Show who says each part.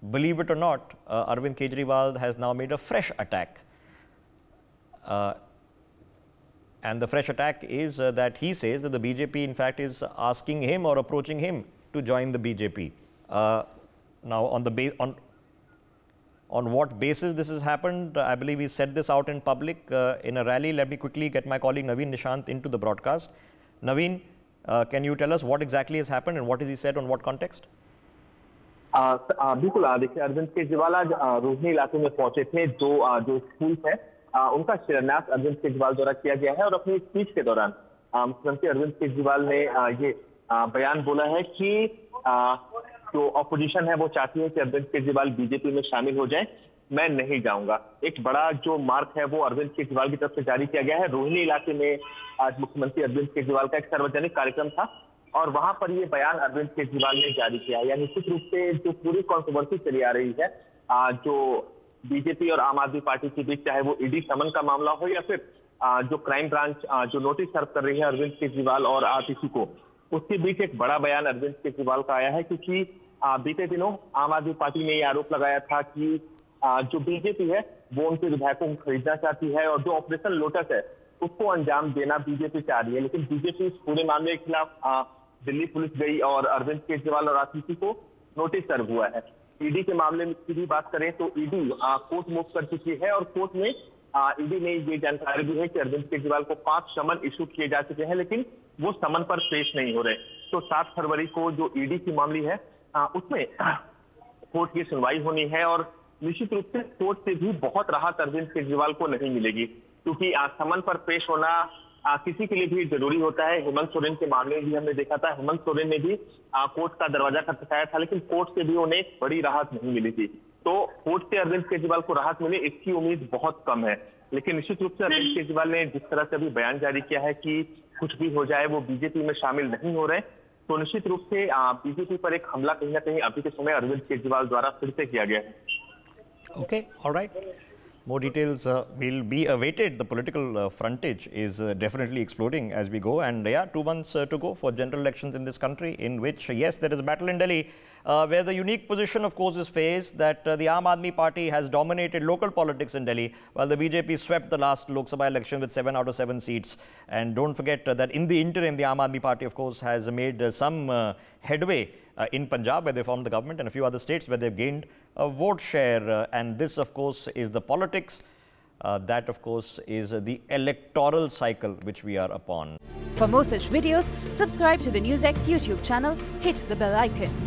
Speaker 1: believe it or not, Arvind Kejriwal has now made a fresh attack. And the fresh attack is that he says that the BJP in fact is asking him or approaching him to join the BJP. Now on what basis this has happened, I believe he said this out in public in a rally. Let me quickly get my colleague Naveen Nishant into the broadcast. Naveen, can you tell us what exactly has happened and what has he said on what context?
Speaker 2: बिल्कुल देखिए, अरविंद केजरीवाल आज रोहिणी इलाके में पहुंचे थे। जो school है उनका शिलान्यास अरविंद केजरीवाल द्वारा किया गया है और अपनी स्पीच के दौरान मुख्यमंत्री अरविंद केजरीवाल ने ये बयान बोला है कि जो ऑपोजिशन है वो चाहती है कि अरविंद केजरीवाल बीजेपी में शामिल हो जाए, मैं नहीं जाऊंगा। एक बड़ा जो मार्क है वो अरविंद केजरीवाल की तरफ से जारी किया गया है। रोहिणी इलाके में आज मुख्यमंत्री अरविंद केजरीवाल का एक सार्वजनिक कार्यक्रम था और वहां पर ये बयान अरविंद केजरीवाल ने जारी किया। यानी निश्चित रूप से जो पूरी कॉन्ट्रोवर्सी चली आ रही है जो बीजेपी और आम आदमी पार्टी के बीच, चाहे वो ईडी समन का मामला हो या फिर जो क्राइम ब्रांच जो नोटिस सर्व कर रही है अरविंद केजरीवाल और आरटीसी को, उसके बीच एक बड़ा बयान अरविंद केजरीवाल का आया है। क्योंकि बीते दिनों आम आदमी पार्टी ने यह आरोप लगाया था कि जो बीजेपी है वो उनके विधायकों को खरीदना चाहती है और जो ऑपरेशन लोटस है उसको अंजाम देना बीजेपी चाह रही है। लेकिन बीजेपी इस पूरे मामले के खिलाफ दिल्ली पुलिस गई और अरविंद केजरीवाल और आरटीसी को नोटिस सर्व हुआ है। ईडी के मामले में की भी बात करें तो ईडी कोर्ट मूव कर चुकी है और कोर्ट में ईडी ने ये जानकारी दी है कि अरविंद केजरीवाल को 5 समन इशू किए जा चुके हैं, लेकिन वो समन पर पेश नहीं हो रहे। तो 7 फरवरी को जो ईडी की मामली है उसमें कोर्ट की सुनवाई होनी है और निश्चित रूप से कोर्ट से भी बहुत राहत अरविंद केजरीवाल को नहीं मिलेगी, क्योंकि समन पर पेश होना किसी के लिए भी जरूरी होता है। हेमंत सोरेन के मामले में भी हमने देखा था, हेमंत सोरेन ने भी कोर्ट का दरवाजा खटखटाया था, लेकिन कोर्ट से भी उन्हें बड़ी राहत नहीं मिली थी। तो कोर्ट से अरविंद केजरीवाल को राहत मिले इसकी उम्मीद बहुत कम है। लेकिन निश्चित रूप से अरविंद केजरीवाल ने जिस तरह से अभी बयान जारी किया है कि कुछ भी हो जाए वो बीजेपी में शामिल नहीं हो रहे, तो निश्चित रूप से बीजेपी पर एक हमला कहीं ना कहीं अभी के समय अरविंद केजरीवाल द्वारा फिर से किया गया है।
Speaker 1: Okay, all right. More details will be awaited. The political frontage is definitely exploding as we go, and yeah, 2 months to go for general elections in this country, in which yes, there is a battle in Delhi, where the unique position, of course, is faced that the Aam Aadmi Party has dominated local politics in Delhi, while the BJP swept the last Lok Sabha election with 7 out of 7 seats. And don't forget that in the interim, the Aam Aadmi Party, of course, has made some headway in Punjab, where they formed the government, and a few other states where they've gained a vote share. And this, of course, is the politics. That, of course, is the electoral cycle which we are upon.
Speaker 3: For more such videos, subscribe to the NewsX YouTube channel, hit the bell icon.